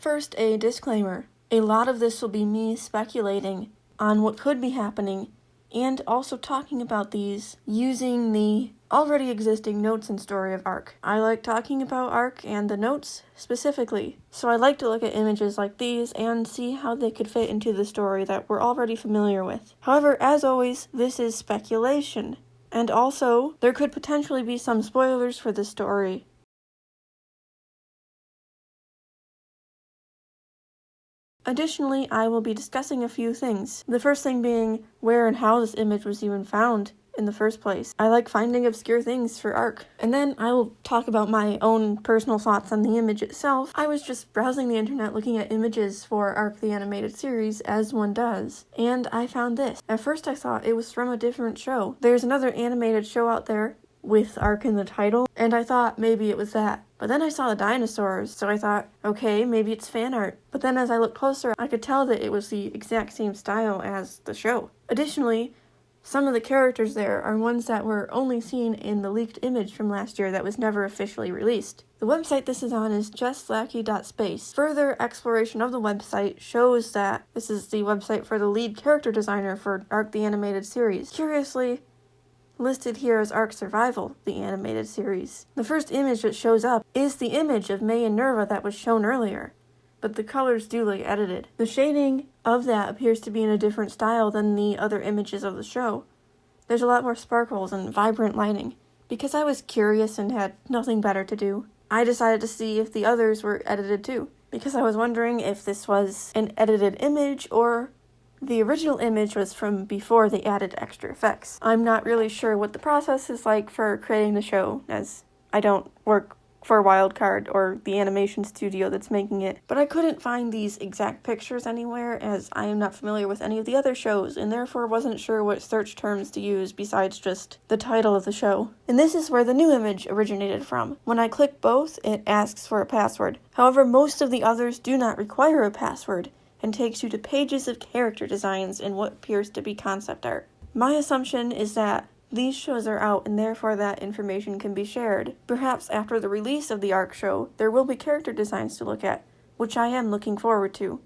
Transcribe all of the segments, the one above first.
First, a disclaimer. A lot of this will be me speculating on what could be happening, and also talking about these using the already existing notes and story of Ark. I like talking about Ark and the notes specifically, so I like to look at images like these and see how they could fit into the story that we're already familiar with. However, as always, this is speculation, and also there could potentially be some spoilers for this story. Additionally, I will be discussing a few things. The first thing being where and how this image was even found in the first place. I like finding obscure things for Ark. And then I will talk about my own personal thoughts on the image itself. I was just browsing the internet looking at images for Ark the Animated Series, as one does, and I found this. At first I thought it was from a different show. There's another animated show out there with Ark in the title, and I thought maybe it was that. But then I saw the dinosaurs, so I thought, okay, maybe it's fan art. But then as I looked closer, I could tell that it was the exact same style as the show. Additionally, some of the characters there are ones that were only seen in the leaked image from last year that was never officially released. The website this is on is justlackey.space. Further exploration of the website shows that this is the website for the lead character designer for Ark the Animated Series. Curiously, listed here as Ark Survival, the animated series. The first image that shows up is the image of May and Nerva that was shown earlier, but the colors do look edited. The shading of that appears to be in a different style than the other images of the show. There's a lot more sparkles and vibrant lighting. Because I was curious and had nothing better to do, I decided to see if the others were edited too, because I was wondering if this was an edited image or the original image was from before they added extra effects. I'm not really sure what the process is like for creating the show, as I don't work for Wildcard or the animation studio that's making it, but I couldn't find these exact pictures anywhere as I am not familiar with any of the other shows and therefore wasn't sure what search terms to use besides just the title of the show. And this is where the new image originated from. When I click both, it asks for a password. However, most of the others do not require a password, and takes you to pages of character designs in what appears to be concept art. My assumption is that these shows are out and therefore that information can be shared. Perhaps after the release of the Ark show, there will be character designs to look at, which I am looking forward to.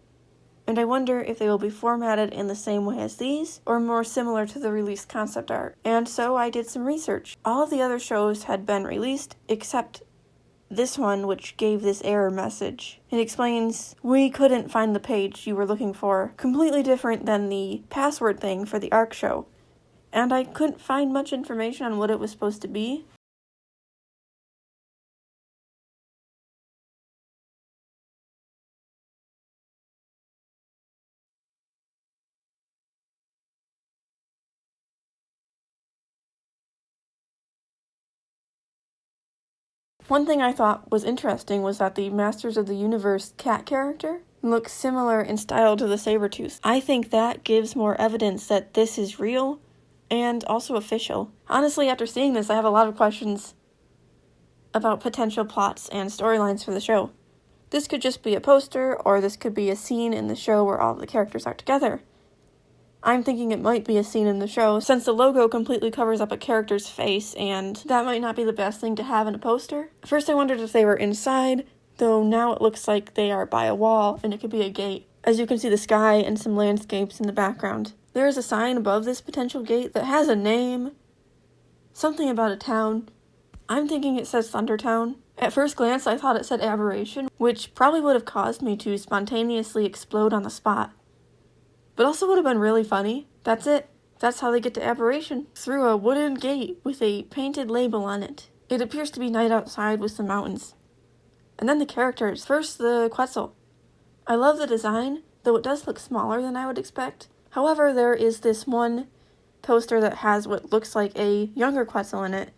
And I wonder if they will be formatted in the same way as these, or more similar to the released concept art. And so I did some research. All of the other shows had been released, except this one, which gave this error message. It explains, we couldn't find the page you were looking for, completely different than the password thing for the Ark show. And I couldn't find much information on what it was supposed to be. One thing I thought was interesting was that the Masters of the Universe cat character looks similar in style to the Sabretooth. I think that gives more evidence that this is real and also official. Honestly, after seeing this, I have a lot of questions about potential plots and storylines for the show. This could just be a poster, or this could be a scene in the show where all the characters are together. I'm thinking it might be a scene in the show, since the logo completely covers up a character's face, and that might not be the best thing to have in a poster. First I wondered if they were inside, though now it looks like they are by a wall, and it could be a gate. As you can see the sky and some landscapes in the background. There is a sign above this potential gate that has a name, something about a town. I'm thinking it says Thundertown. At first glance I thought it said Aberration, which probably would have caused me to spontaneously explode on the spot. But also would have been really funny. That's it. That's how they get to Aberration. Through a wooden gate with a painted label on it. It appears to be night outside with some mountains. And then the characters. First, the Quetzal. I love the design, though it does look smaller than I would expect. However, there is this one poster that has what looks like a younger Quetzal in it.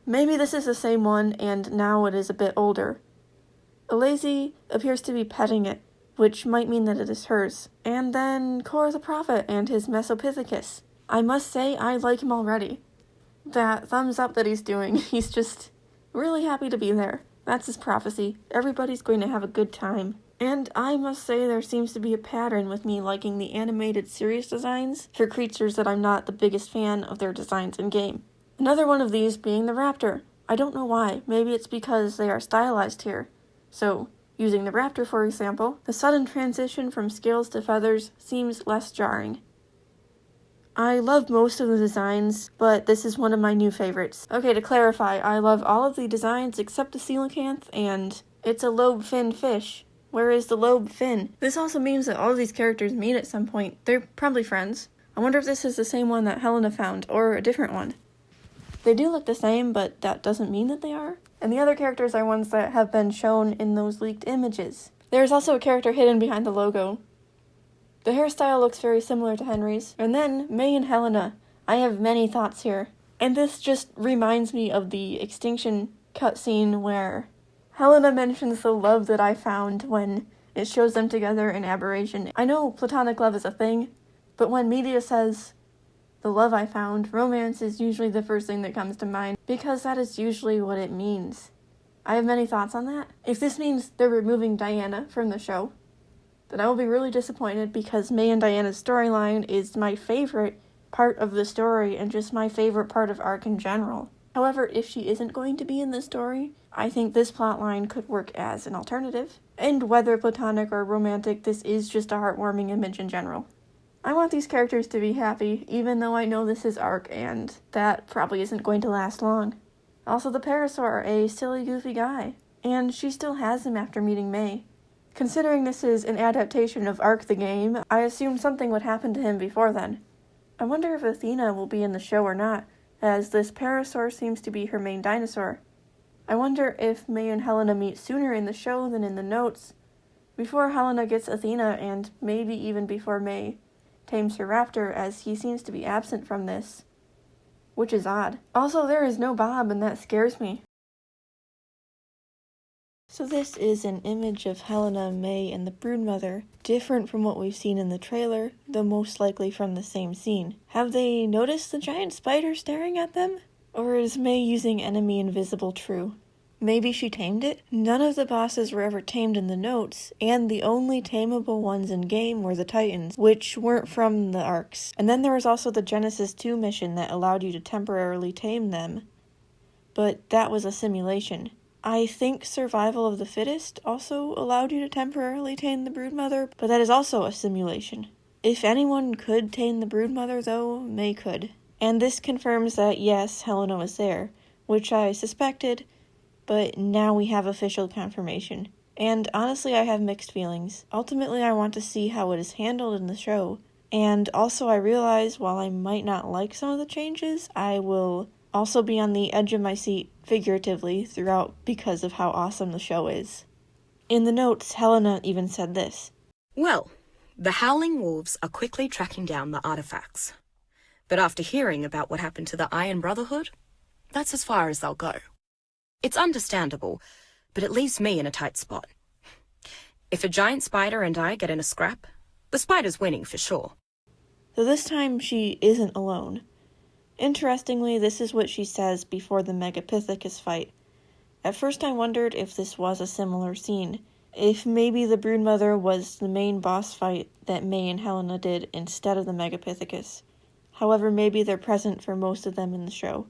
Maybe this is the same one, and now it is a bit older. Alazi appears to be petting it, which might mean that it is hers. And then Korra the Prophet and his Mesopithecus. I must say, I like him already. That thumbs up that he's doing, he's just really happy to be there. That's his prophecy. Everybody's going to have a good time. And I must say there seems to be a pattern with me liking the animated series designs for creatures that I'm not the biggest fan of their designs in-game. Another one of these being the raptor. I don't know why. Maybe it's because they are stylized here. So Using the raptor for example, the sudden transition from scales to feathers seems less jarring. I love most of the designs, but this is one of my new favorites. Okay, to clarify, I love all of the designs except the coelacanth, and it's a lobe-finned fish. Where is the lobe fin? This also means that all of these characters meet at some point. They're probably friends. I wonder if this is the same one that Helena found, or a different one. They do look the same, but that doesn't mean that they are. And the other characters are ones that have been shown in those leaked images. There is also a character hidden behind the logo. The hairstyle looks very similar to Henry's. And then, May and Helena. I have many thoughts here. And this just reminds me of the Extinction cutscene where Helena mentions the love that I found when it shows them together in Aberration. I know platonic love is a thing, but when media says, the love I found, romance is usually the first thing that comes to mind, because that is usually what it means. I have many thoughts on that. If this means they're removing Diana from the show, then I will be really disappointed, because May and Diana's storyline is my favorite part of the story and just my favorite part of ARC in general. However, if she isn't going to be in the story, I think this plotline could work as an alternative. And whether platonic or romantic, this is just a heartwarming image in general. I want these characters to be happy, even though I know this is ARC, and that probably isn't going to last long. Also, the Parasaur, a silly, goofy guy, and she still has him after meeting May. Considering this is an adaptation of ARC the game, I assumed something would happen to him before then. I wonder if Athena will be in the show or not, as this Parasaur seems to be her main dinosaur. I wonder if May and Helena meet sooner in the show than in the notes, before Helena gets Athena, and maybe even before May tames her raptor, as he seems to be absent from this, which is odd. Also, there is no Bob, and that scares me. So this is an image of Helena, May, and the Broodmother, different from what we've seen in the trailer, though most likely from the same scene. Have they noticed the giant spider staring at them? Or is May using enemy invisible true? Maybe she tamed it? None of the bosses were ever tamed in the notes, and the only tameable ones in-game were the Titans, which weren't from the arcs. And then there was also the Genesis 2 mission that allowed you to temporarily tame them. But that was a simulation. I think Survival of the Fittest also allowed you to temporarily tame the Broodmother, but that is also a simulation. If anyone could tame the Broodmother, though, May could. And this confirms that yes, Helena was there, which I suspected, but now we have official confirmation. And honestly, I have mixed feelings. Ultimately, I want to see how it is handled in the show. And also, I realize while I might not like some of the changes, I will also be on the edge of my seat, figuratively, throughout because of how awesome the show is. In the notes, Helena even said this. Well, the Howling Wolves are quickly tracking down the artifacts. But after hearing about what happened to the Iron Brotherhood, that's as far as they'll go. It's understandable, but it leaves me in a tight spot. If a giant spider and I get in a scrap, the spider's winning for sure. So this time she isn't alone. Interestingly, this is what she says before the Megapithecus fight. At first I wondered if this was a similar scene, if maybe the Broodmother was the main boss fight that May and Helena did instead of the Megapithecus. However, maybe they're present for most of them in the show.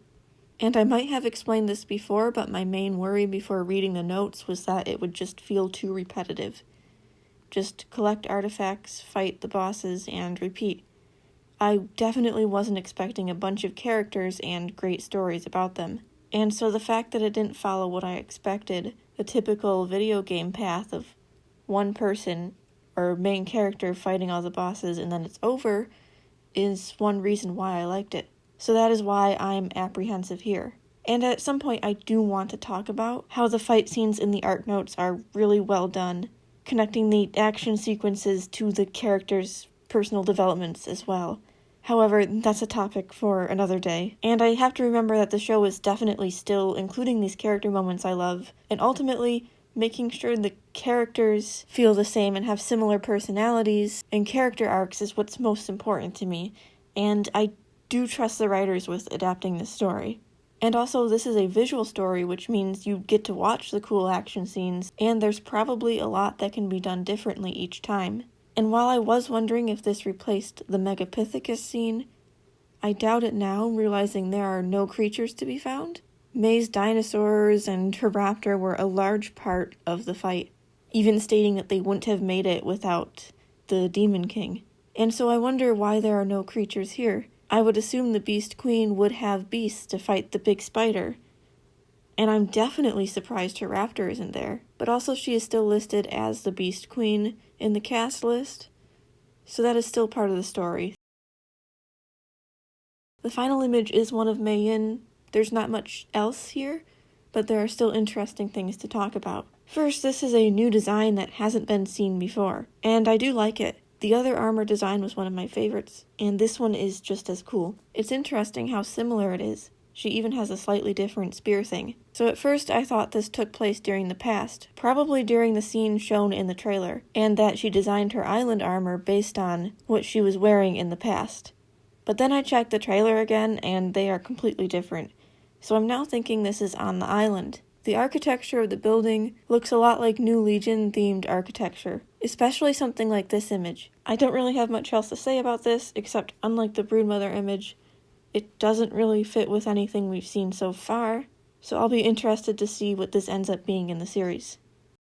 And I might have explained this before, but my main worry before reading the notes was that it would just feel too repetitive. Just collect artifacts, fight the bosses, and repeat. I definitely wasn't expecting a bunch of characters and great stories about them. And so the fact that it didn't follow what I expected, the typical video game path of one person or main character fighting all the bosses and then it's over, is one reason why I liked it. So that is why I'm apprehensive here. And at some point I do want to talk about how the fight scenes in the art notes are really well done, connecting the action sequences to the characters' personal developments as well. However, that's a topic for another day. And I have to remember that the show is definitely still including these character moments I love, and ultimately making sure the characters feel the same and have similar personalities and character arcs is what's most important to me. And I do trust the writers with adapting this story. And also, this is a visual story, which means you get to watch the cool action scenes, and there's probably a lot that can be done differently each time. And while I was wondering if this replaced the Megapithecus scene, I doubt it now, realizing there are no creatures to be found. May's dinosaurs and her raptor were a large part of the fight. even stating that they wouldn't have made it without the Demon King. And so I wonder why there are no creatures here. I would assume the Beast Queen would have beasts to fight the big spider. And I'm definitely surprised her raptor isn't there. But also she is still listed as the Beast Queen in the cast list, so that is still part of the story. The final image is one of Mei Yin. There's not much else here, but there are still interesting things to talk about. First, this is a new design that hasn't been seen before, and I do like it. The other armor design was one of my favorites, and this one is just as cool. It's interesting how similar it is. She even has a slightly different spear thing. So at first I thought this took place during the past, probably during the scene shown in the trailer, and that she designed her island armor based on what she was wearing in the past. But then I checked the trailer again, and they are completely different. So I'm now thinking this is on the island. The architecture of the building looks a lot like New Legion themed architecture, especially something like this image. I don't really have much else to say about this, except unlike the Broodmother image, it doesn't really fit with anything we've seen so far, so I'll be interested to see what this ends up being in the series.